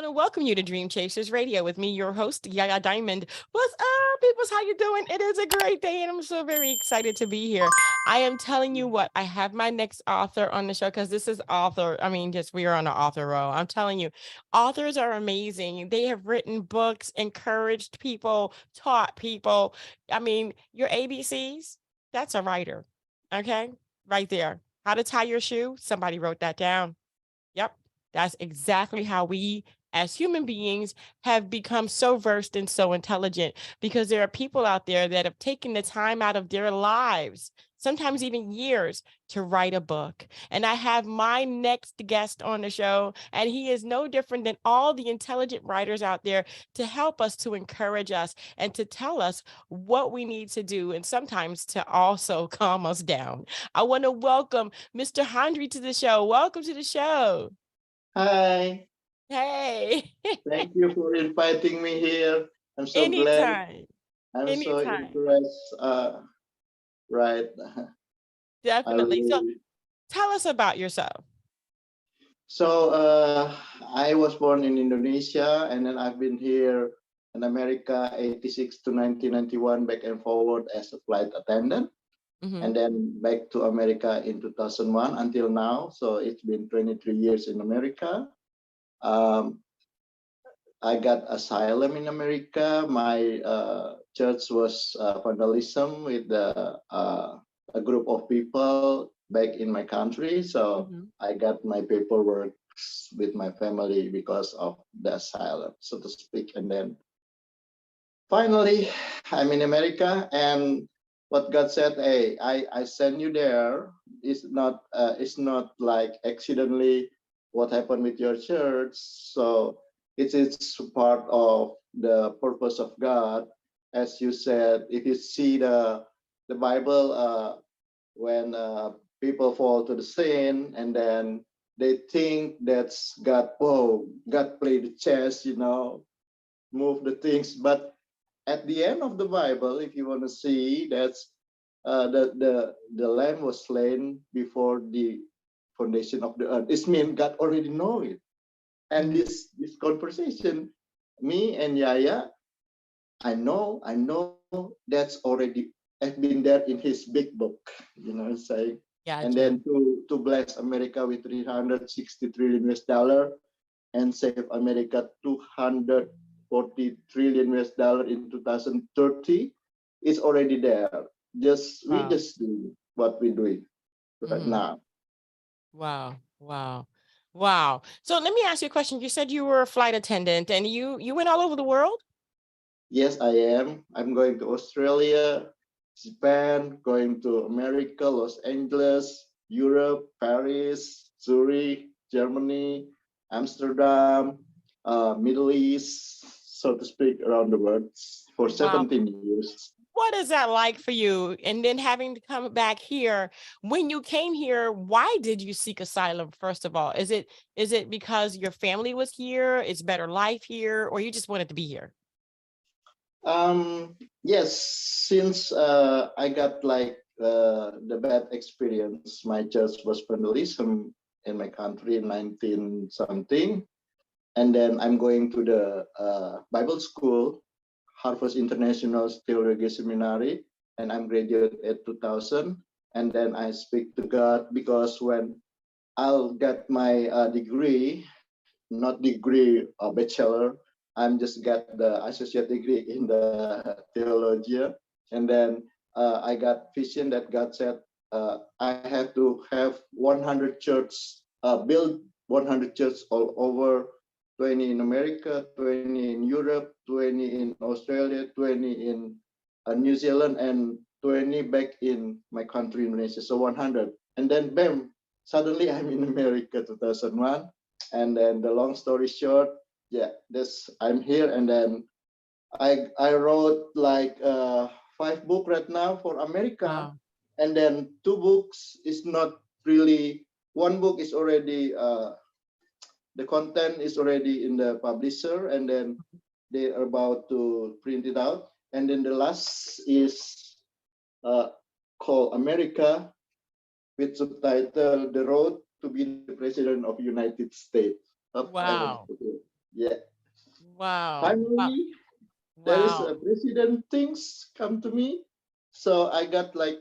want to welcome you to Dream Chasers Radio with me, your host, Yaya Diamond. What's up, peoples? How you doing? It is a great day, and I'm so very excited to be here. I am telling you what, I have my next author on the show because this is author. I mean, just we are on the author row. I'm telling you, authors are amazing. They have written books, encouraged people, taught people. I mean, your ABCs, that's a writer. Okay, right there. How to tie your shoe, somebody wrote that down. Yep. That's exactly how we as human beings have become so versed and so intelligent because there are people out there that have taken the time out of their lives, sometimes even years, to write a book. And I have my next guest on the show, and he is no different than all the intelligent writers out there to help us, to encourage us, and to tell us what we need to do, and sometimes to also calm us down. I want to welcome Mr. Handri to the show. Welcome to the show. Hi, Hey, thank you for inviting me here. I'm so glad. anytime, I'm so anytime. impressed. Right. I Definitely. So really. tell us about yourself. So I was born in Indonesia, and then I've been here in America 86 to 1991, back and forward as a flight attendant, Hmm. and then back to America in 2001 until now. So it's been 23 years in America. Um, I got asylum in America. My church was vandalism with a group of people back in my country. So Hmm. I got my paperwork with my family because of the asylum, so to speak. And then finally, I'm in America, and what God said, "Hey, I send you there. It's not like accidentally what happened with your church. So it's part of the purpose of God, as you said. If you see the Bible, when people fall to the sin, and then they think that's God. Oh, God played the chess, move the things, but at the end of the Bible, if you want to see, that's the lamb was slain before the foundation of the earth. This means God already know it. And Hmm. this conversation, me and Yaya, I know that's already have been there in his big book, saying. And then Gotcha. to bless America with 360 trillion US dollar and save America 240 trillion US dollar in 2030 is already there. We Wow. just do what we're doing right Hmm. now. Wow. Wow. Wow. So let me ask you a question. You said you were a flight attendant and you went all over the world? Yes, I am. I'm going to Australia, Japan, going to America, Los Angeles, Europe, Paris, Zurich, Germany, Amsterdam, Middle East, so to speak, around the world for Wow. 17 years. What is that like for you? And then having to come back here, when you came here, why did you seek asylum, first of all? Is it because your family was here, it's better life here, or you just wanted to be here? Yes, since I got like the bad experience, my church was vandalism in my country in 19 something, and then I'm going to the Bible school, Harvest International Theology Seminary, and I'm graduate at 2000, and then I speak to God because when I'll get my degree, not degree or bachelor. I'm just got the associate degree in the theology, and then I got vision that God said I have to have 100 church, build 100 church all over, 20 in America, 20 in Europe, 20 in Australia, 20 in New Zealand, and 20 back in my country, Indonesia. So 100, and then bam, suddenly I'm in America, 2001. And then the long story short, yeah, this I'm here, and then I wrote like 5 books right now for America, Wow. and then 2 books is not really. One book is already the content is already in the publisher, and then they are about to print it out, and then the last is uh, called America, with subtitle "The Road to be the President of United States." Oh, I want Wow. to do. Yeah. Wow. Wow. Finally, there is a Wow. president things come to me. So I got like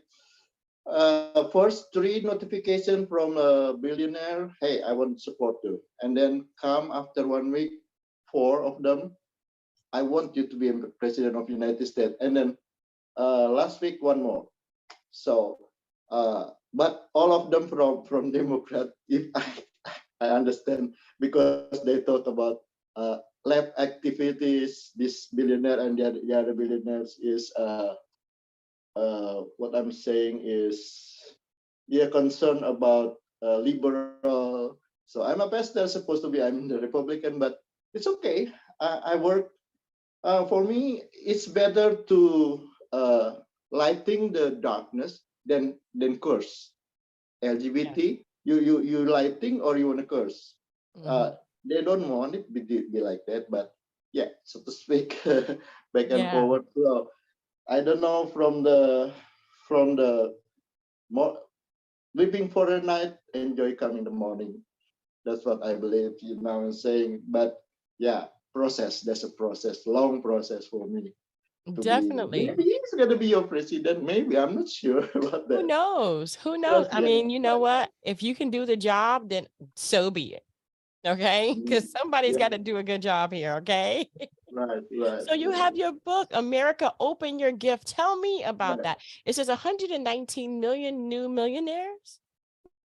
first three notification from a billionaire. Hey, I want to support you. And then come after 1 week, four of them. I want you to be president of United States. And then last week, one more. So, but all of them from Democrat. If I understand, because they talk about lab activities. This billionaire and the other billionaires is what I'm saying is they're concerned about liberal. So I'm a pastor, supposed to be. I'm the Republican, but it's okay. I work. For me, it's better to lighting the darkness than curse. Yes. LGBT, you lighting or you want to curse. Hmm. They don't want it be like that, but yeah, so to speak, back and Yeah. forward. So I don't know from the more living for a night, enjoy coming the morning. That's what I believe. You know what I'm saying, but yeah, process. There's a process, long process for me to be. Definitely. Maybe he's gonna be your president. Maybe I'm not sure about Who that. knows? Who knows? Because I yeah, mean, you know right, what? If you can do the job, then so be it. Okay. Because somebody's yeah, got to do a good job here. Okay. right, right, So you have your book, America, Open Your Gift. Tell me about right. that. It says 119 million new millionaires.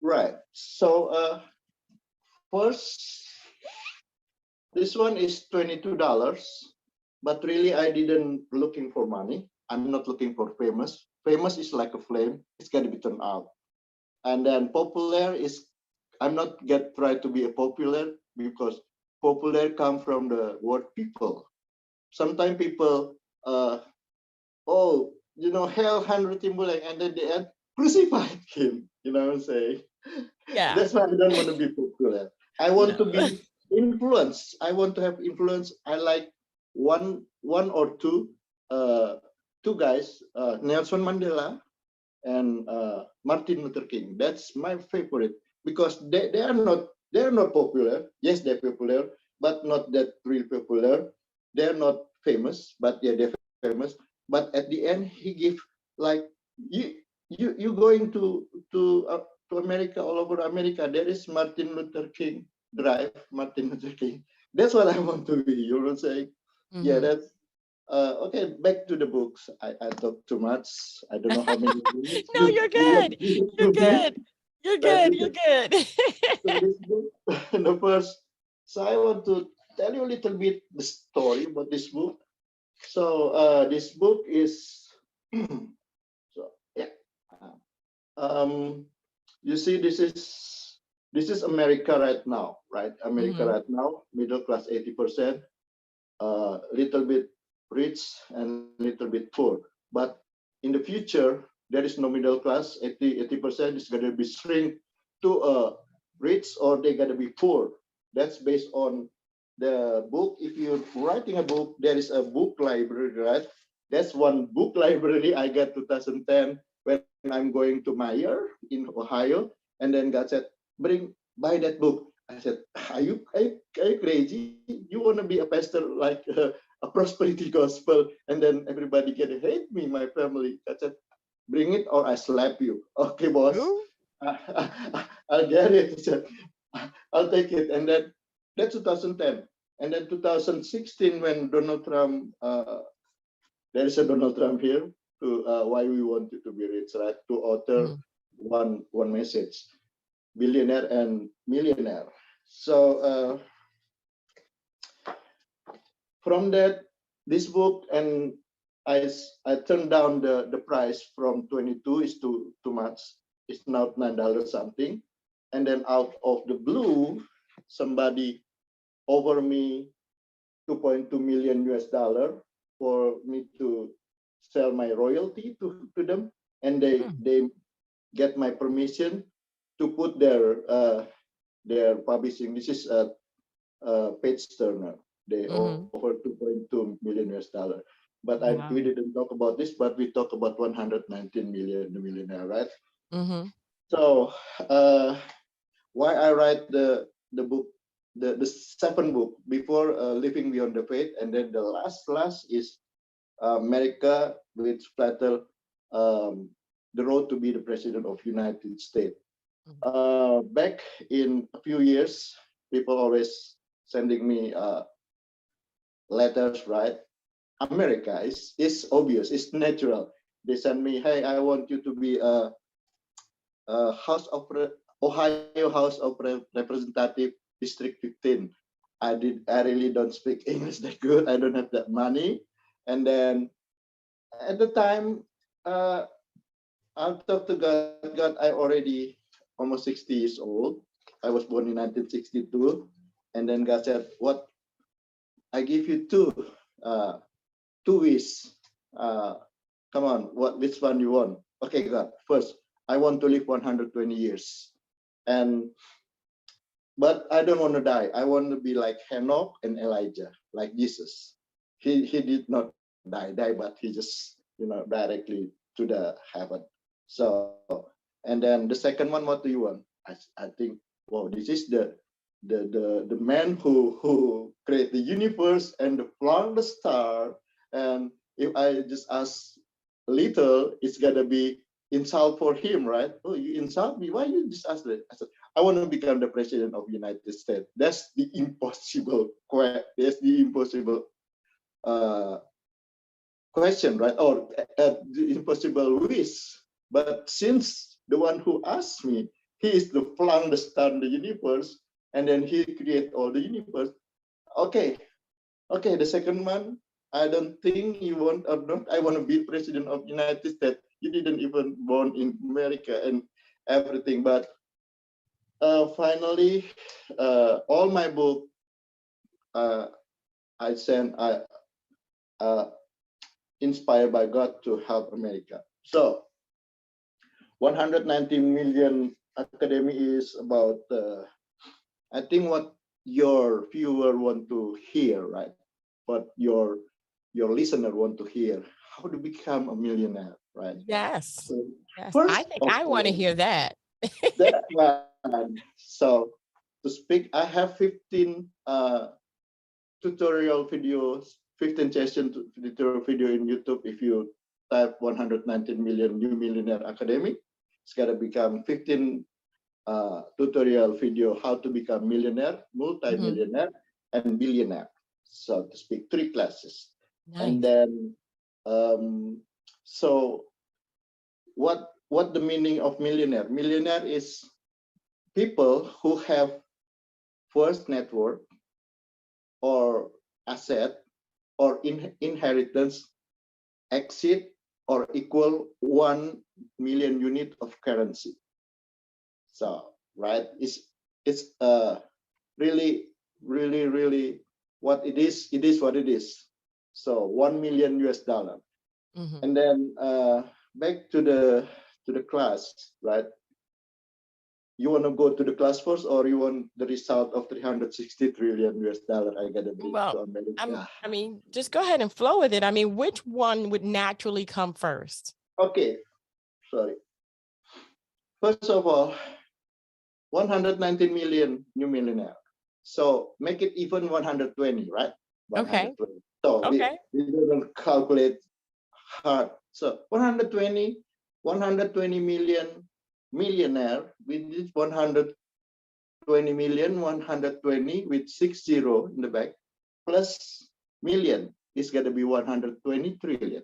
Right. So first, this one is $22, but really I didn't looking for money. I'm not looking for famous. Famous is like a flame. It's got to be turned out. And then popular is I'm not get try to be a popular because popular come from the word people. Sometimes people oh, hell Handri Timbuleng, and then they had crucified him. You know what I'm saying? Yeah. That's why I don't want to be popular. I want No. to be influence. I want to have influence. I like one or two guys, Nelson Mandela and Martin Luther King. That's my favorite because they are not popular. Yes, they're popular, but not that real popular. They're not famous, but yeah, they're famous. But at the end, he give like you you going to America, all over America. There is Martin Luther King Drive, Martin Luther King. That's what I want to be. You know what I'm saying? Yeah, Mhm. that's okay, back to the books. I talked too much. I don't know how many minutes No, you're you want good. You're to be. good. You're But good. You're good. so this book, the first. So I want to tell you a little bit the story about this book. So this book is so yeah. Um, you see, this is America right now, right? America Mhm. right now, middle class 80%, little bit rich and little bit poor. But in the future, there is no middle class. 80% is going to be shrink to rich or they got to be poor. That's based on the book. If you're writing a book, there is a book library, right? That's one book library I got 2010 when I'm going to Meyer in Ohio, and then God said, buy that book. I said, are you crazy? You want to be a pastor like a prosperity gospel, and then everybody can hate me, my family. I said, bring it or I slap you. Okay, boss. Ooh. I'll get it. He said, I'll take it. And then that's 2010. And then 2016, when Donald Trump, there is a Donald Trump here, to why we wanted to be rich, right? To author Mhm. one message, billionaire and millionaire. So from that, this book, and I turned down the price from 22 is too much. It's now $9 something. And then out of the blue, somebody offer me 2.2 million US dollar for me to sell my royalty to them, and Mm. they get my permission to put their publishing. This is Page Turner. They Mhm. offer 2.2 million US dollar. But we Wow. didn't talk about this, but we talk about 119 million, the millionaire, right? Mhm. So uh, why I write the book? the seven book before Living Beyond the Faith, and then the last is America with title The Road to be the President of United States. Back in a few years, people always sending me letters, right? America is obvious, it's natural. They send me, hey, I want you to be a Ohio House of Representative District 15. I really don't speak English that good. I don't have that money. And then at the time, I'll talk to God. God, I already almost 60 years old. I was born in 1962. And then God said, what? I give you two wishes. Come on, which one you want? Okay, God, first, I want to live 120 years. But I don't want to die. I want to be like Enoch and Elijah, like Jesus. He did not die, but he just, directly to the heaven. So, and then the second one, what do you want? I think, wow, this is the man who create the universe and flung the star. And if I just ask little, it's gonna be insult for him, right? Oh, you insult me? Why you just ask that? I said, I want to become the president of United States. That's the impossible. That's the impossible question, right? Or the impossible wish. But since the one who asked me, he is the flung the star in the universe, and then he create all the universe. Okay, the second one, I don't think you want or not. I want to be president of United States. You didn't even born in America and everything. But finally, all my book I sent, inspired by God to help America. So 190 million academy is about, I think what your viewer want to hear, right? What your listener want to hear, how to become a millionaire, right? Yes. So Yes. I first think of I want to all, hear that. that one. So to speak, I have 15 tutorial videos, 15 session tutorial video in YouTube. If you type 119 million new millionaire academy, it's gonna become 15 tutorial video how to become millionaire, multi-millionaire, and billionaire. So to speak, 3 classes. Nice. And then, so what the meaning of millionaire? Millionaire is people who have first net worth or asset or inheritance exceed or equal 1 million unit of currency. So, right, it's really what it is what it is. So 1 million US dollar. And then back to the class, right? You want to go to the class first, or you want the result of 360 trillion US dollar I gotta bring to America? I mean, just go ahead and flow with it. I mean, which one would naturally come first? Okay, sorry. First of all, 119 million new millionaire. So make it even 120, right? 120. Okay. So Okay. we don't calculate hard. So 120 million millionaire with this 120 million, 120 with 60 in the back, plus million is going to be 120 trillion,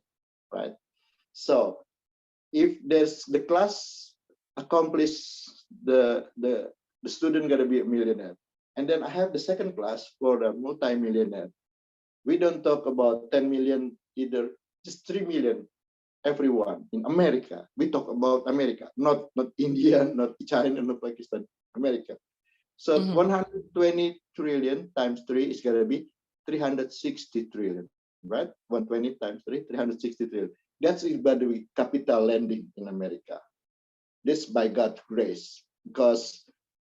right? So if there's the class accomplish the student going to be a millionaire. And then I have the second class for the multi-millionaire. We don't talk about 10 million either, just 3 million everyone in America. We talk about America, not India, not China, not Pakistan, America. So 120 trillion times 3 is going to be 360 trillion, right? 120 times 3, 360 trillion. That's by the way, capital lending in America. This by God's grace, because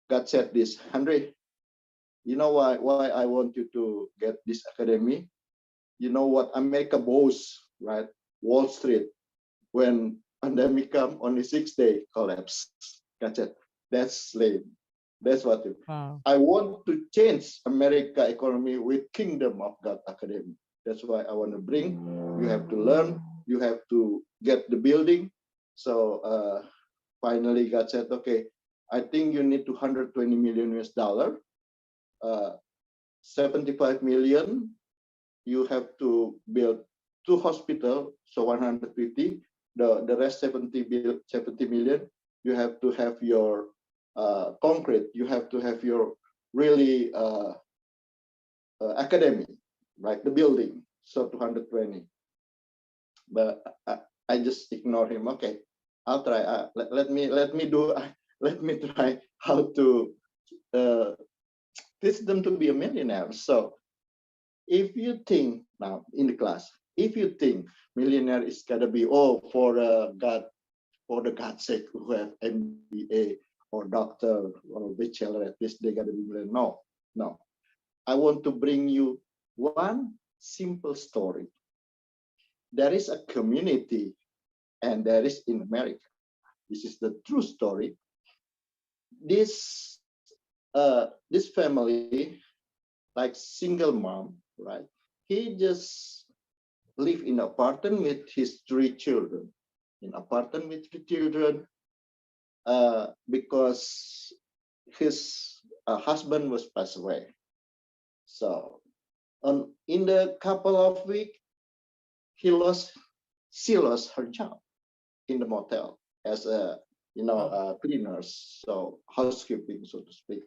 God said this, Handri, you know why I want you to get this academy? You know what America boasts, right? Wall Street, when pandemic come, only 6 days collapse. God said, that's lame. That's what it. Wow. I want to change America economy with Kingdom of God Academy. That's why I want to bring. You have to learn. You have to get the building. So finally, God said, okay, I think you need 220 million US dollar. 75 million. You have to build 2 hospitals, so 150. The rest 70 million. You have to have your concrete. You have to have your really academy, right? The building, so 220. But I just ignore him. Okay, I'll try. Let me do. Let me try how to teach them to be a millionaire. So if you think now in the class, if you think millionaire is gotta be for God, for the God's sake, who have MBA or doctor or bachelor, at least they gotta be millionaire. No, no. I want to bring you one simple story. There is a community, and there is in America. This is the true story. This family, like single mom, right? He just live in apartment with his 3 children. In apartment with 3 children, because his husband was passed away. So in the couple of weeks, she lost her job in the motel as a cleaners, so housekeeping, so to speak.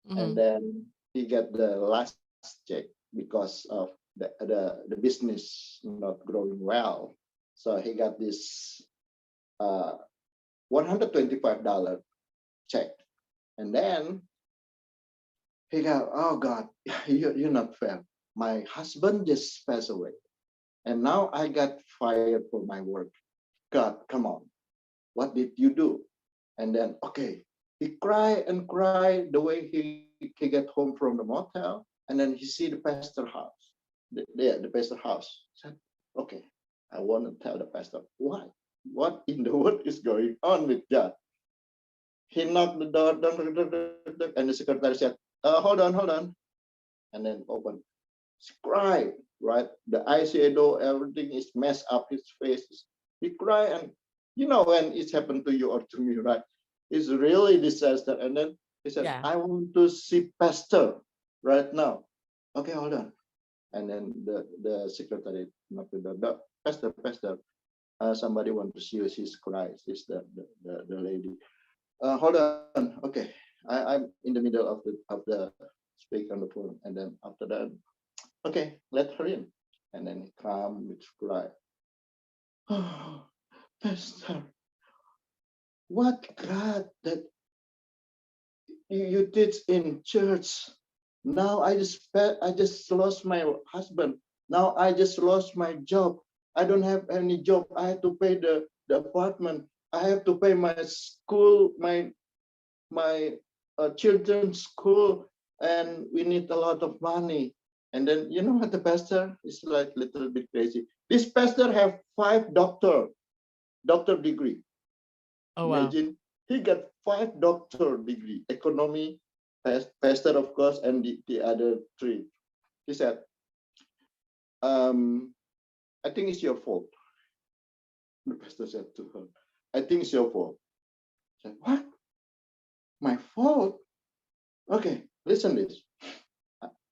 And then he get the last check because of the business not growing well. So he got this $125 check, and then he got, oh God, you're not fair. My husband just passed away, and now I got fired for my work. God, come on, what did you do? And then, okay, he cried and cried the way he get home from the motel, and then he see the pastor house, the pastor house. Said, okay, I want to tell the pastor why. What in the world is going on with God? He knocked the door, and the secretary said, hold on, and then open. He cried, right? The eyeshadow, everything is messed up. His face. He cried, and when it's happened to you or to me, right? It's really disaster. And then he said, Yeah. I want to see pastor right now. Okay, hold on. And then the secretary knocked the door. Pastor, somebody want to see you. She's crying. She's the lady. Hold on. Okay, I'm in the middle of the speak on the phone, and then after that, okay, let her in. And then he come with cry. Oh, pastor, what God that you did in church? Now I just lost my husband. Now I just lost my job. I don't have any job. I have to pay the apartment. I have to pay my school, my children's school, and we need a lot of money. And then you know what, the pastor is like a little bit crazy. This pastor have 5 doctor degree. Oh, wow. Imagine, he got 5 doctor degree, economy, pastor of course, and the other 3. He said, I think it's your fault. The pastor said to her, I think it's your fault. I said, what? My fault? Okay, listen this.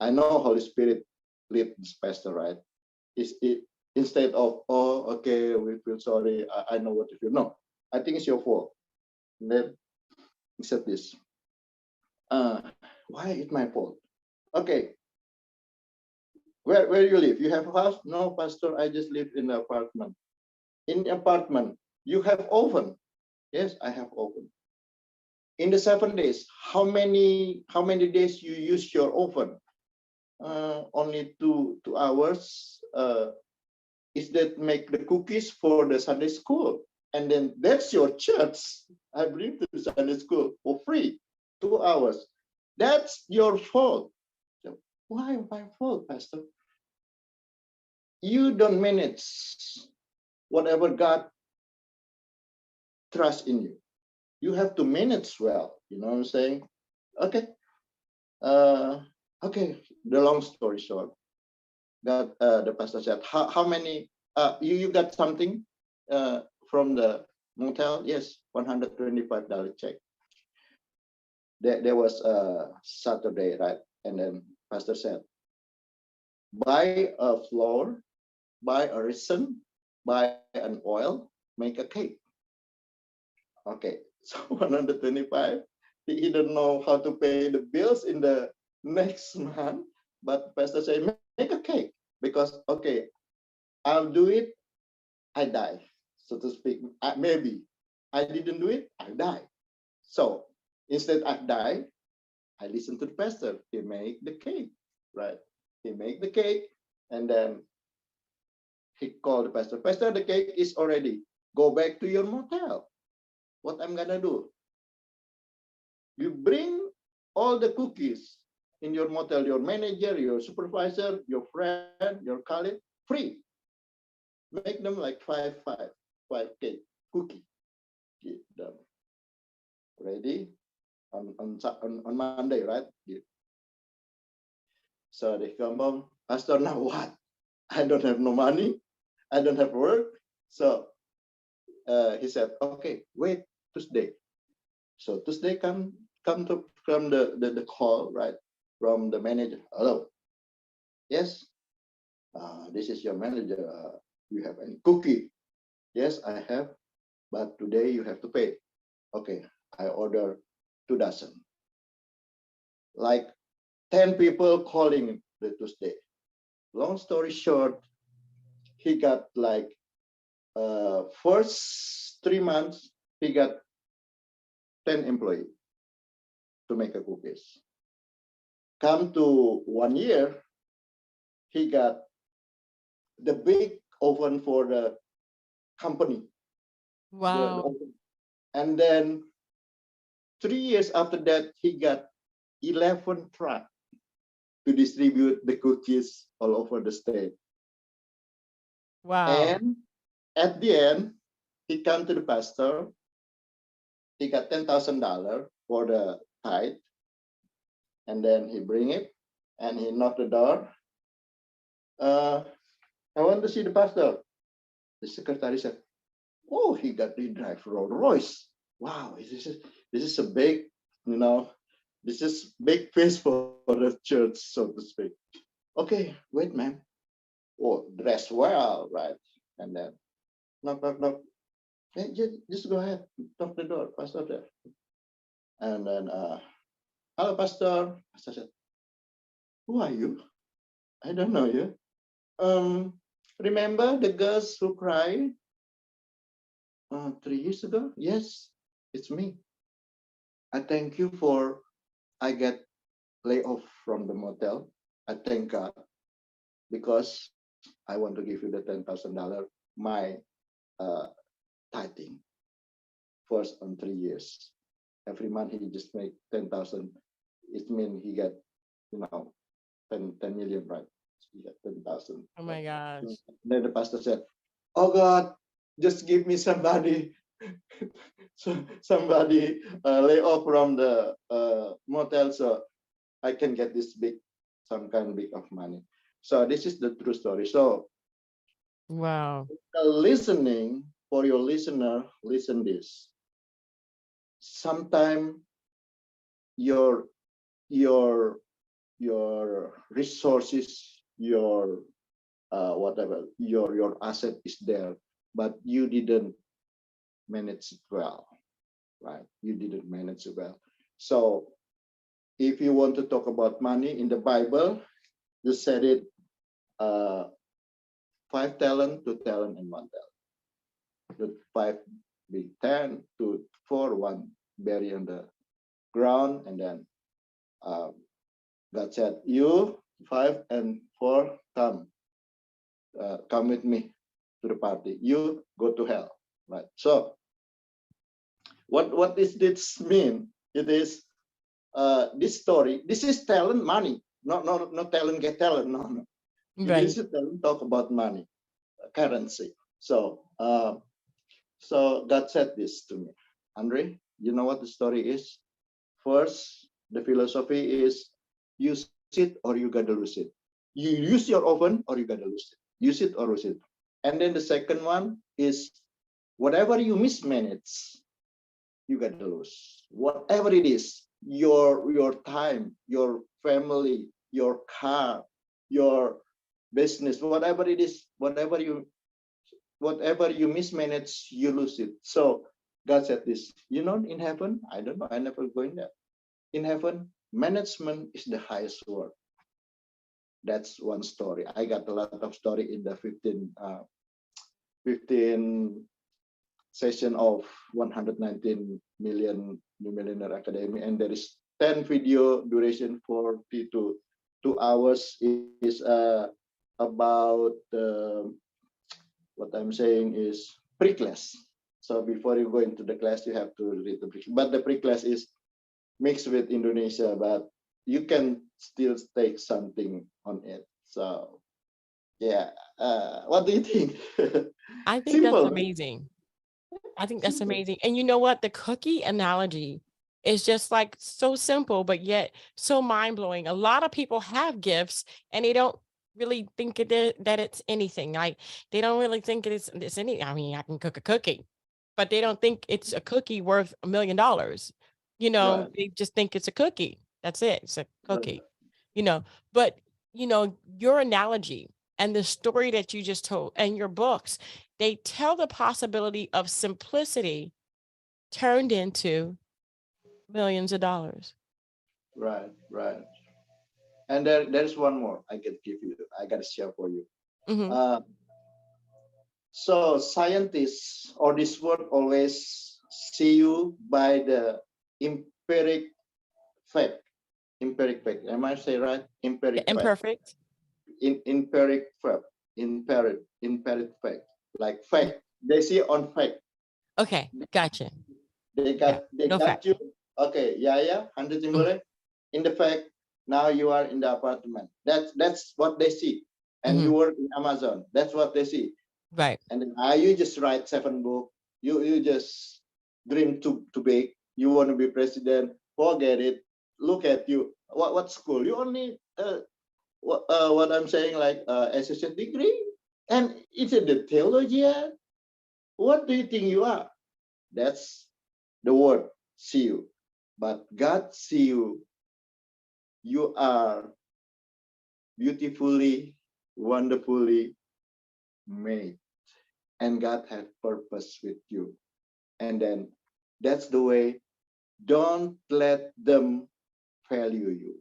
I know Holy Spirit lead this pastor, right? Instead of, oh, okay, we feel sorry, I know what you feel. No, I think it's your fault. And then he said this, why is my fault? Okay, where you live? You have a house? No, pastor, I just live in an apartment. In the apartment, you have oven? Yes, I have oven. In the 7 days, how many days you use your oven? Only two hours. Is that make the cookies for the Sunday school? And then that's your church. I bring to the Sunday school for free, 2 hours. That's your fault. So, why my fault, Pastor? You don't manage whatever God trusts in you. You have to manage well. You know what I'm saying? Okay. Uh, okay. The long story short, that the pastor said, how many? You got something from the motel? Yes, $125 check. There was a Saturday, right? And then pastor said, buy a flour, buy a resin, buy an oil, make a cake. Okay, so 125. He didn't know how to pay the bills in the next month, but pastor said, make a cake because okay, I'll do it. I die, so to speak. Maybe I didn't do it. I die. So instead I die, I listen to the pastor. He make the cake, right? He make the cake, and then he called the pastor. Pastor, the cake is already. Go back to your motel. What I'm gonna do? You bring all the cookies in your motel, your manager, your supervisor, your friend, your colleague, free. Make them like five cake cookie. Give them ready on Monday, right? So they come home. Pastor, now what? I don't have no money. I don't have work. So he said, okay, wait Tuesday. So Tuesday come the call, right, from the manager. Hello, yes, this is your manager. You have any cookie? Yes, I have, but today you have to pay. Okay, I order 2 dozen. Like 10 people calling the Tuesday. Long story short, he got like first 3 months, he got 10 employees to make a cookies. Come to 1 year, he got the big oven for the company. The Wow. oven. And then 3 years after that, he got 11 trucks to distribute the cookies all over the state. Wow. And at the end, he come to the pastor. He got $10,000 for the tithe, and then he bring it, and he knocked the door. I want to see the pastor. The secretary said, "Oh, he drive Rolls Royce. Wow, this is a big, you know, this is big face for the church, so to speak." Okay, wait, ma'am. Oh, dress well, right? And then knock, knock, knock. Hey, just go ahead, knock the door, pastor there. And then, hello, pastor. Pastor said, "Who are you? I don't know you. Remember the girls who cried 3 years ago? Yes, it's me. I thank you for I get laid off from the motel. I thank God because I want to give you the $10,000 my uh, tithing first on 3 years. Every month he just make 10,000. It means he get 10 million, right? He got 10,000. Oh my gosh. Then the pastor said, "Oh God, just give me somebody, somebody lay off from the motel so I can get this some kind big of money." So this is the true story. So Wow. listening for your listener, listen this. Sometimes your your your resources, your whatever, your asset is there, but you didn't manage it well, right? You didn't manage it well. So if you want to talk about money in the Bible, you said it, uh, 5 talent, 2 talent, and 1 talent. The 5 being 10, 2, 4, 1 bury on the ground, and then um, God said, "You 5 and 4 come with me to the party. You go to hell." Right. So what does this mean? It is this story. This is talent, money. Not talent get talent. No, no. Right. This is talent. Talk about money, currency. So God said this to me, Andre. You know what the story is? First, The philosophy is use it or you gotta lose it. You use your oven or you gotta lose it. Use it or lose it. And then the second one is whatever you mismanage, you gotta lose. Whatever it is, your time, your family, your car, your business, whatever it is, whatever you mismanage, you lose it. So God said this, in heaven, I don't know, I never going there. In heaven, management is the highest word. That's one story. I got a lot of story in the 15 session of 119 million New Millionaire Academy, and there is 10 video duration, 40 to 2 hours is about what I'm saying is pre-class. So before you go into the class, you have to read the pre-class. But the pre-class is mixed with Indonesia, but you can still take something on it. So yeah, what do you think? I think that's Simple, amazing. I think that's simple. amazing. And you know what? The cookie analogy is just like so simple, but yet so mind blowing. A lot of people have gifts and they don't really think that it's anything. Like they don't really think it's any. I mean, I can cook a cookie, but they don't think it's a cookie worth $1 million. Right, They just think it's a cookie. That's it. It's a right, cookie. You know, but your analogy and the story that you just told and your books, they tell the possibility of simplicity turned into millions of dollars. right, right. And there's one more I can give you. I gotta share for you. Hmm. Uh, so scientists or this word always see you by the empiric fact. Empiric fact. Am I say right? Empiric fact. Imperfect. Empiric fact. Empiric fact. Like fact. They see on fact. Okay, gotcha. They Yeah, no got fact. you. Okay, yeah, Handri Mm, Timbuleng. In the fact, now you are in the apartment. That's what they see. And you mhm. work in Amazon. That's what they see. Right. And then you just write 7 books. You just dream to big. You want to be president. Forget it. Look at you. What school? You only what I'm saying like associate degree. And it's in the theology. What do you think you are? That's the word see you. But God see you. You are beautifully, wonderfully made. And God had purpose with you. And then that's the way. Don't let them value you.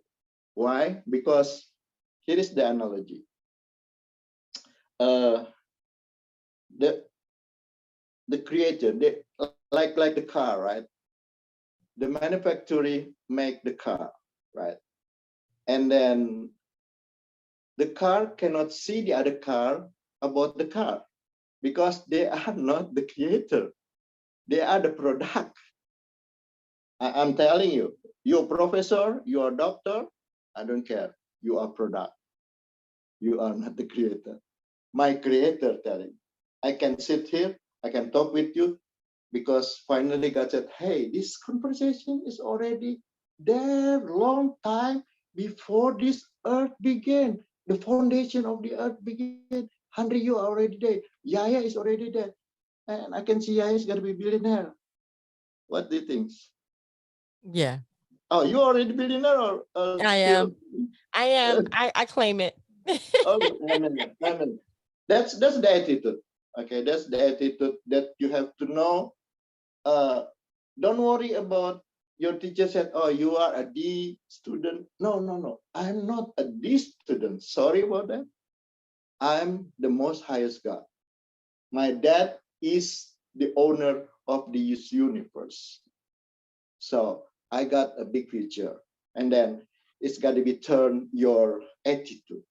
Why? Because here is the analogy. Uh, the the creator, like the car, right? The manufacturer make the car, right? And then the car cannot see the other car about the car because they are not the creator. They are the product. I'm telling you, you're a professor, you're a doctor, I don't care. You are product. You are not the creator. My creator telling, I can sit here, I can talk with you because finally God said, hey, this conversation is already there long time before this earth began. The foundation of the earth began. Henry, you are already there. Yaya is already there. And I can see Yaya is going to be billionaire. What do you think? Yeah, Oh, you already billionaire or I still? am. I am. I claim it. Oh, amen. That's the attitude. Okay, that's the attitude that you have to know. Don't worry about your teacher said, oh, you are a D student. No. I'm not a D student. Sorry about that. I'm the most highest God. My dad is the owner of this universe. So I got a big future. And then it's got to be turn your attitude.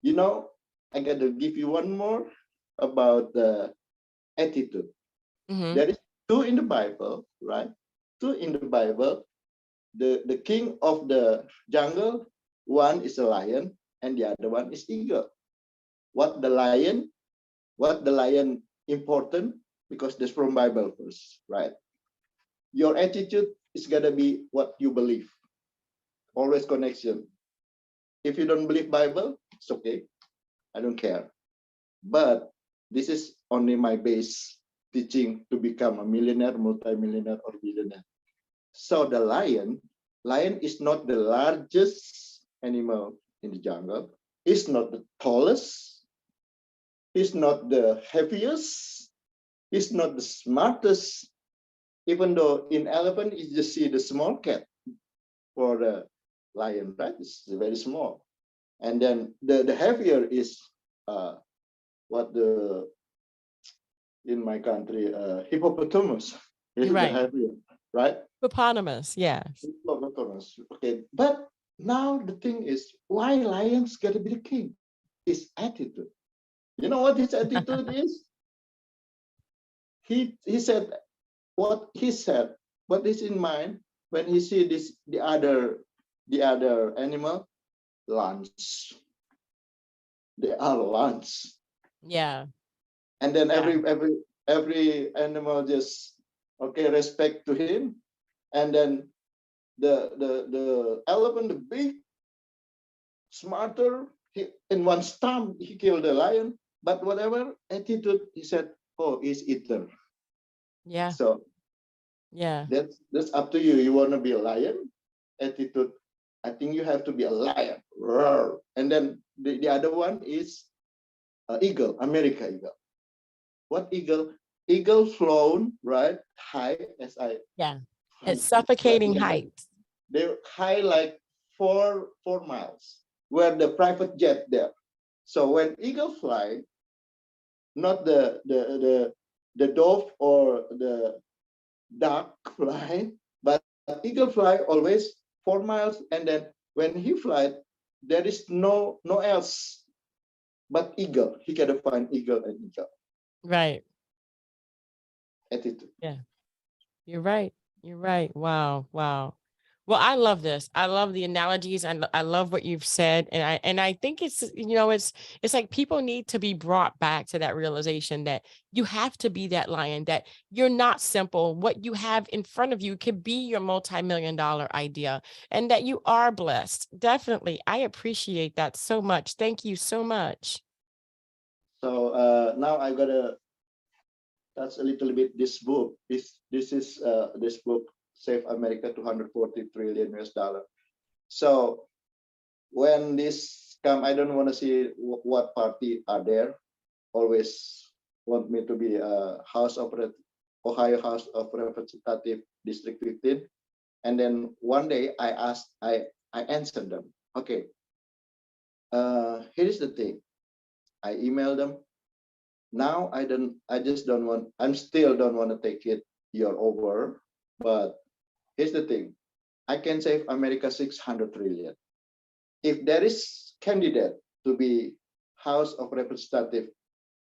You know, I got to give you one more about the attitude. Hmm. There is two in the Bible, right? Two in the Bible. The king of the jungle, one is a lion and the other one is eagle. What the lion? What the lion important? Because that's from Bible first, right? Your attitude is gonna be what you believe. always connection. If you don't believe Bible, it's okay. I don't care. But this is only my base teaching to become a millionaire, multimillionaire, or billionaire. So the lion is not the largest animal in the jungle. It's not the tallest. It's not the heaviest. It's not the smartest. Even though in elephant, you just see the small cat for the lion, right? It's very small. And then the heavier is what the in my country hippopotamus is the Right. heavier, right? Hippopotamus, yes. Hippopotamus. Okay, but now the thing is, why lions gotta be the king? His attitude. You know what his attitude is? He said what he said. What is in mind when he see this the other animal lunch. They are lunch. Yeah. And then Yeah. every animal just okay respect to him, and then the elephant, the big smarter, in one stamp he killed the lion, but whatever attitude he said, oh, he's eater. Yeah. So Yeah. that's up to you. You want to be a lion attitude, I think you have to be a lion. Roar. And then the other one is eagle, America eagle. What eagle? Eagle flown right high as I Yeah. It's suffocating heights. they high like four miles where the private jet there. So when eagle fly, not the dove or the duck fly, but eagle fly always 4 miles, and then when he fly, there is no else but eagle. He gotta find eagle and eagle Right. attitude. Yeah. You're right. You're right. Wow. Wow. Well, I love this. I love the analogies. And I love what you've said. And I think it's, it's like people need to be brought back to that realization that you have to be that lion, that you're not simple. What you have in front of you could be your multi-million-dollar idea, and that you are blessed. Definitely. I appreciate that so much. Thank you so much. So now I gotta touch a little bit this book. This is this book Save America 240 trillion US dollar. So when this come, I don't want to see what party are there. Always want me to be a Ohio House of Representative District 15. And then one day I answered them. Okay, here is the thing. I emailed them. Now I just don't want. I'm still don't want to take it. You're over. But here's the thing. I can save America 600 trillion. If there is candidate to be House of Representative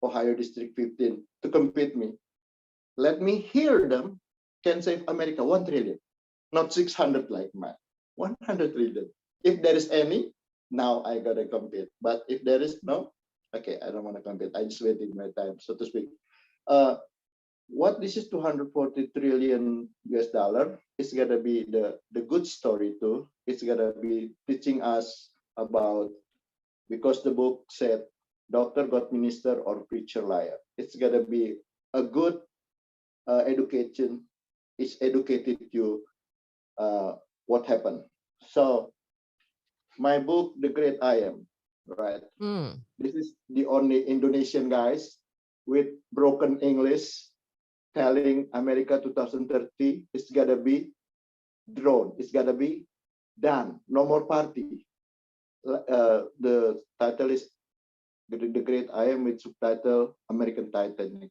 Ohio District 15 to compete me, let me hear them can save America 1 trillion, not 600 like mine, 100 trillion. If there is any, now I gotta compete. But if there is no, okay, I don't want to compete. I just waiting my time, so to speak. Uh, what this is 240 trillion US dollar is gonna be the good story too. It's gonna be teaching us about, because the book said doctor, God minister, or preacher liar. It's gonna be a good education. It's educated you what happened. So my book, The Great I Am, right? Mm. This is the only Indonesian guys with broken English telling America 2030 it's gotta be drone. It's gotta be done. No more party. The title is The Great I Am with subtitle American Titanic.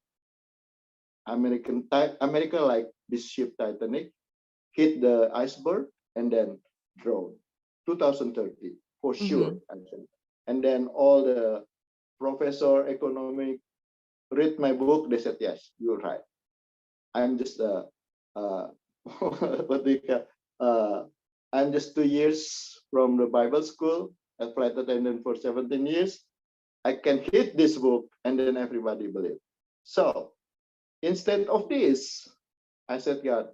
America like this ship Titanic hit the iceberg and then drone. 2030 for sure. Hmm. And then all the professor economic read my book. They said yes, you're right. I'm just what do you call, I'm just 2 years from the Bible school, a flight attendant for 17 years. I can hit this book, and then everybody believe. So instead of this, I said, God,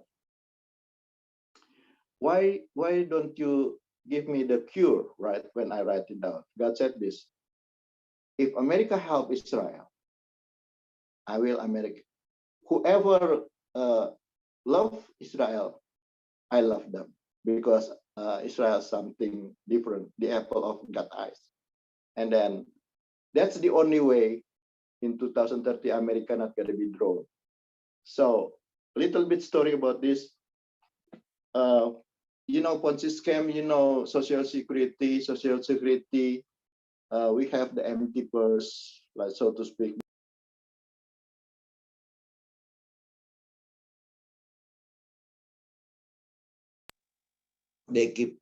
why don't you give me the cure, right? When I write it down, God said this: if America help Israel, I will America. Whoever love Israel, I love them, because Israel is something different, the apple of God's eyes. And then that's the only way in 2030 America not gonna be drawn. So little bit story about this. Uh, Ponzi scam, social security, we have the empty purse, like so to speak. They keep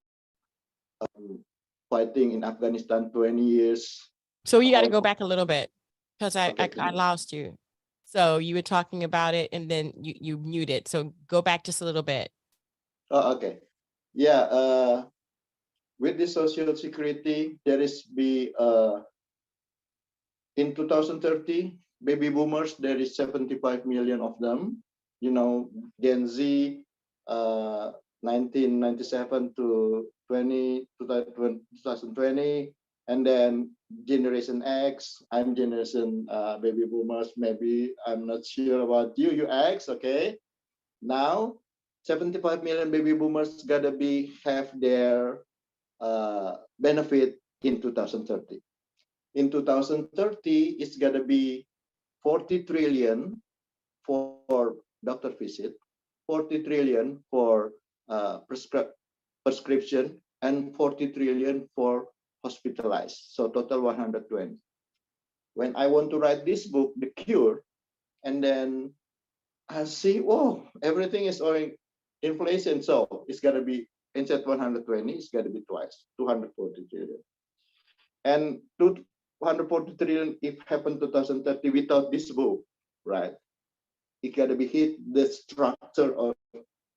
fighting in Afghanistan 20 years. So you got to go back a little bit because Okay, I lost you. So you were talking about it and then you muted. So go back just a little bit. Oh, okay. Yeah, with the social security, there is in 2030, baby boomers, there is 75 million of them. Gen Z, 1997 to 2020, and then Generation X. I'm Generation baby boomers. Maybe I'm not sure about you. You X, okay? Now, 75 million baby boomers gotta have their benefit in 2030. In 2030, it's gonna be 40 trillion for doctor visit, 40 trillion for prescription, and 40 trillion for hospitalized. So total 120. When I want to write this book, The Cure, and then I see, oh, everything is owing inflation. So it's got to be, instead 120, it's got to be twice, 240 trillion. And 240 trillion, if happened 2030 without this book, right? It got to be hit the structure of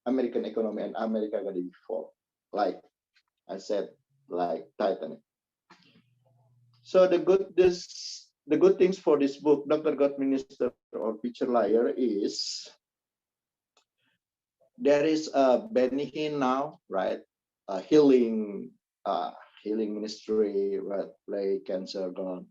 American economy, and America got to be fall. Like I said, like Titanic. So the good things for this book, Dr. God Minister or Preacher Liar, is there is a Benny Hinn now, right? Healing ministry, right? Like cancer gone.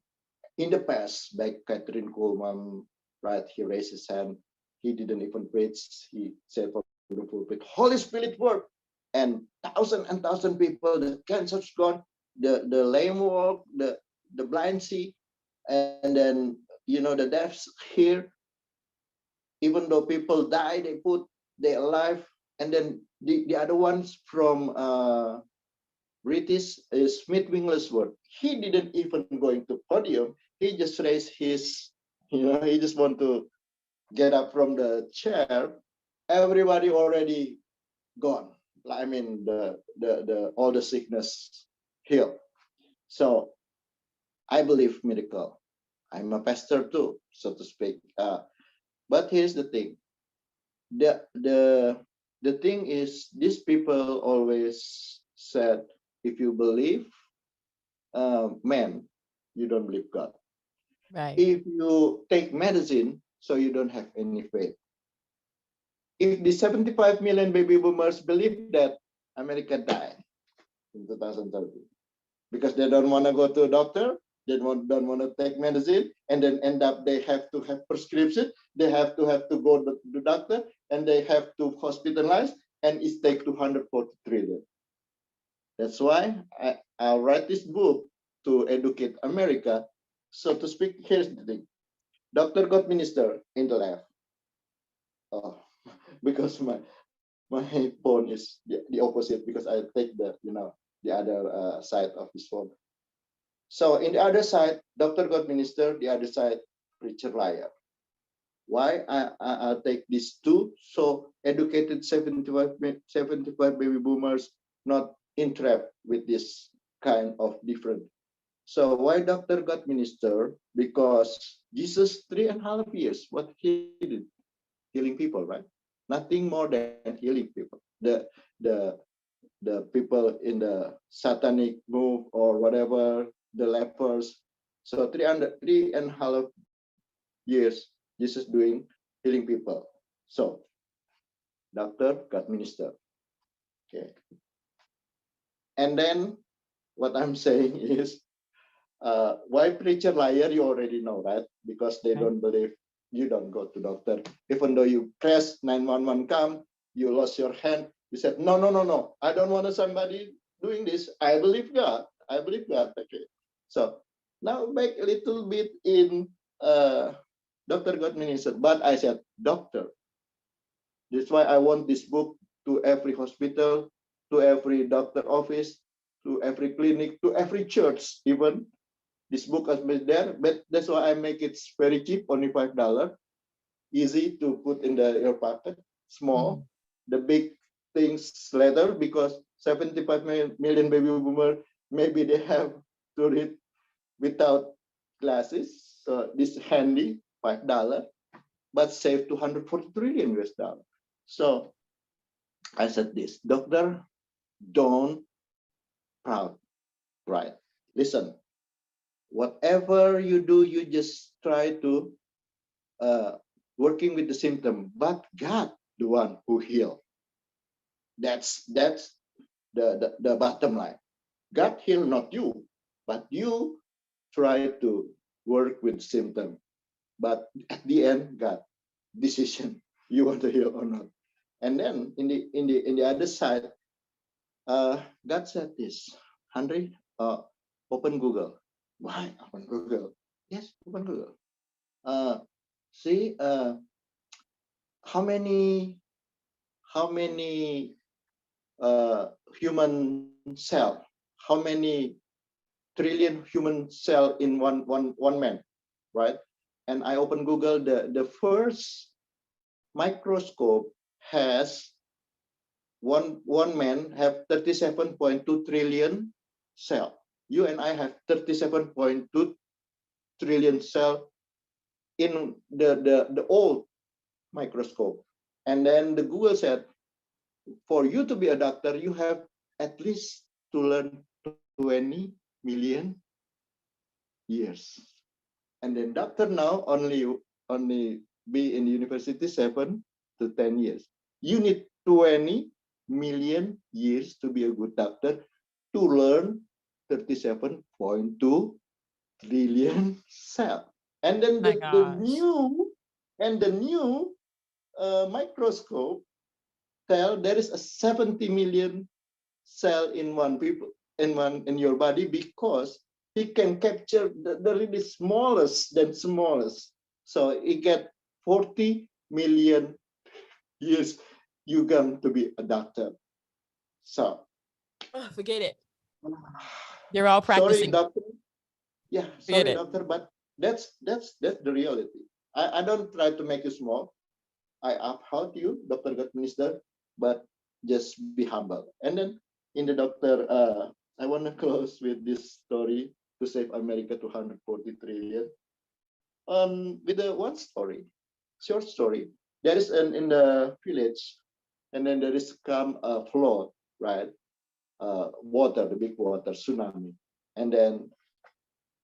In the past, like Catherine Coleman, right? He raised his hand. He didn't even preach. He said from the pulpit, Holy Spirit work, and thousand people. The cancer's gone. The lame walk. The blind see, and then the deafs hear. Even though people die, they alive. And then the other ones from British is Smith Wigglesworth. He didn't even go into podium. He just raised his, he just want to get up from the chair. Everybody already gone. I mean, the all the sickness healed. So I believe miracle. I'm a pastor too, so to speak. But here's the thing. The the the thing is, these people always said, if you believe man, you don't believe God. Right. If you take medicine, so you don't have any faith. If the 75 million baby boomers believe that, America die in 2030 because they don't want to go to a doctor, they don't want to take medicine, and then end up they have to have prescription, they have to go to the doctor, and they have to hospitalize, and it's take 240 trillion. That's why I'll write this book to educate America, so to speak. Here's the thing. Dr. God Minister in the left. Oh, because my phone is the opposite, because I take the other side of this phone. So in the other side, Dr. God Minister, the other side, Preacher Liar. Why I take these two? So educated 75 baby boomers not entrapped with this kind of different. So why Dr. God Minister? Because Jesus 3.5 years, what he did? Healing people, right? Nothing more than healing people. The people in the satanic move or whatever, the lepers. So 3.5 years, Jesus doing healing people. So, doctor, God minister. Okay. And then what I'm saying is, why preacher liar, you already know, right? Because they don't believe you don't go to doctor. Even though you crash, 911 come, you lost your hand, you said, no, no, no, no, I don't want somebody doing this. I believe God. I believe God. Okay. So now back a little bit in Dr. God minister, but I said, doctor. That's why I want this book to every hospital, to every doctor office, to every clinic, to every church, even. This book has been there, but that's why I make it very cheap, only $5. Easy to put in your pocket, small. The big things later, because 75 million baby boomer, maybe they have to read without glasses. So this handy, $5, but save 240 trillion US dollar. So I said this, doctor, don't proud, right? Listen, whatever you do, you just try to working with the symptom, but God, the one who heal. That's the bottom line. God heal, not you, but you try to work with symptom. But at the end, God decision you want to heal or not. And then in the other side, God said this, Handri, open Google. Why open Google? Yes, open Google. See how many human cell, how many trillion human cell in one man, right? And I open Google. The first microscope has one man have 37.2 trillion cell. You and I have 37.2 trillion cell in the old microscope. And then the Google said, for you to be a doctor, you have at least to learn 20 million years. And then doctor now only be in university 7 to 10 years. You need 20 million years to be a good doctor to learn 37.2 trillion cell. And then the new microscope tell there is a 70 million cell in one people in your body, because he can capture the really smallest than smallest. So he get 40 million years you come to be a doctor. So forget it. You're all sorry, practicing. doctor. Yeah, Forget sorry, it. doctor, but that's the reality. I don't try to make you small. I uphold you, Dr. God Minister, but just be humble. And then in the doctor, I want to close with this story to save America 240 trillion. With the one story, short story. There is in the village, and then there is come a flood, right? Water, the big water, tsunami. And then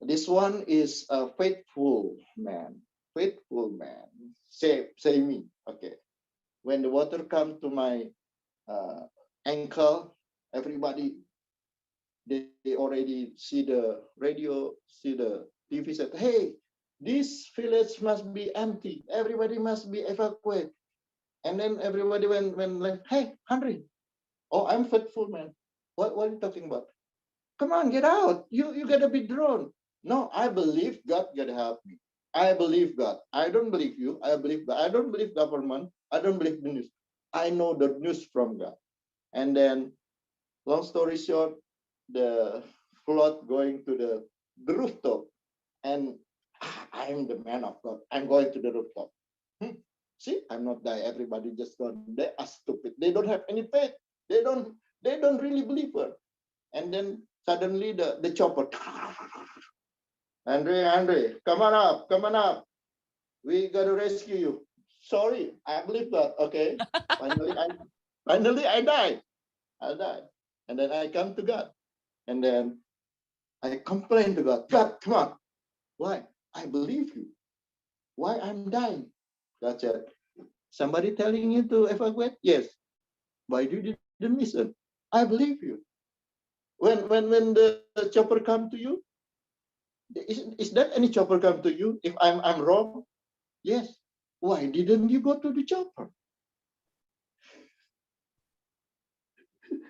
this one is a faithful man. Faithful man. Say me. Okay. When the water come to my ankle, everybody, they already see the radio, see the TV, said, hey, this village must be empty. Everybody must be evacuated. And then everybody went like, hey, Henry, oh, I'm faithful man. What are you talking about? Come on, get out. You gotta be drawn. No, I believe God gotta help me. I believe God. I don't believe you. I believe God. I don't believe government. I don't believe the news. I know the news from God. And then, long story short, the flood going to the rooftop. And I'm the man of God. I'm going to the rooftop. See, I'm not die. Everybody just gone. They are stupid. They don't have any faith. They don't really believe her. And then suddenly the chopper. Andre, come on up, come on up. We gotta rescue you. Sorry, I believe that. Okay. Finally I die. I die. And then I come to God. And then I complain to God. God, come on. Why? I believe you. Why I'm dying? God said, somebody telling you to evacuate? Yes. Why you didn't listen? I believe you. when the chopper come to you, is that any chopper come to you? If I'm wrong, yes. Why didn't you go to the chopper?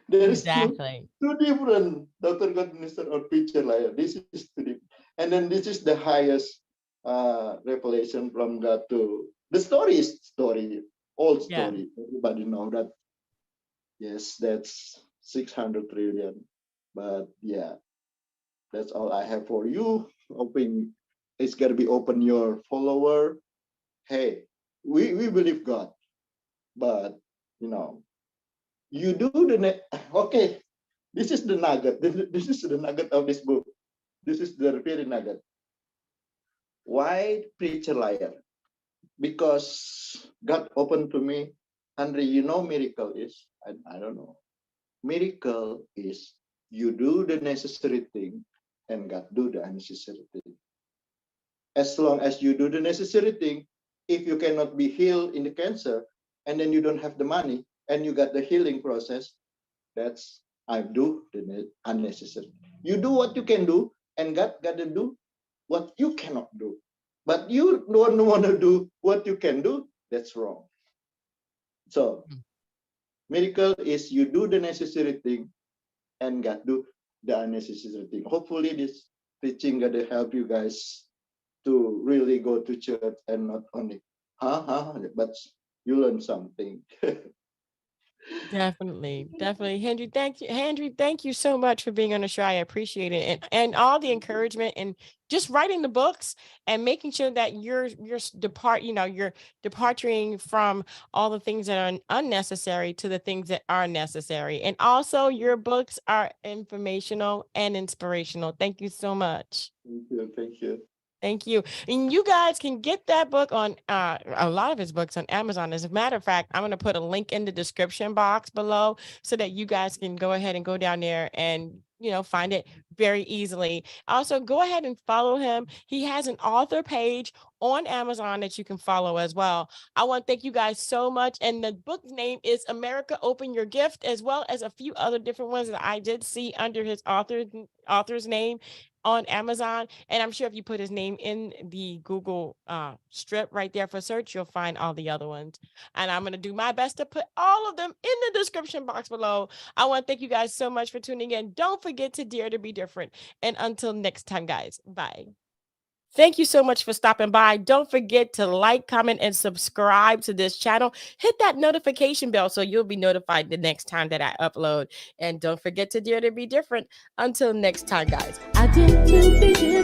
There is Exactly. two different Dr. God Minister or picture layer. This is two different. And then this is the highest revelation from God to the story is story, old Yeah. story. Everybody know that. Yes, that's 600 trillion. But yeah, that's all I have for you. Hoping it's gonna be open your follower. Hey, we believe God, but you know, you do okay. This is the nugget. This is the nugget of this book. This is the very nugget. Why preacher liar? Because God opened to me, Henry, you know miracle is? I don't know. Miracle is you do the necessary thing and God do the unnecessary thing. As long as you do the necessary thing, if you cannot be healed in the cancer and then you don't have the money and you got the healing process, that's I do the unnecessary. You do what you can do, and God got to do what you cannot do. But you don't want to do what you can do, that's wrong. So miracle is you do the necessary thing and God do the unnecessary thing. Hopefully this teaching gonna help you guys to really go to church and not only but you learn something. Definitely, definitely. Henry, thank you so much for being on the show. I appreciate it. And all the encouragement and just writing the books and making sure that you're departing from all the things that are unnecessary to the things that are necessary. And also your books are informational and inspirational. Thank you so much. Thank you, thank you. Thank you. And you guys can get that book on a lot of his books on Amazon. As a matter of fact, I'm going to put a link in the description box below so that you guys can go ahead and go down there and find it very easily. Also, go ahead and follow him. He has an author page on Amazon that you can follow as well. I want to thank you guys so much. And the book name is America Open Your Gift, as well as a few other different ones that I did see under his author's name on Amazon. And I'm sure if you put his name in the Google strip right there for search, you'll find all the other ones. And I'm going to do my best to put all of them in the description box below. I want to thank you guys so much for tuning in. Don't forget to dare to be different. And until next time, guys, bye. Thank you so much for stopping by. Don't forget to like, comment, and subscribe to this channel. Hit that notification bell so you'll be notified the next time that I upload. And don't forget to dare to be different. Until next time, guys. I dare to be different.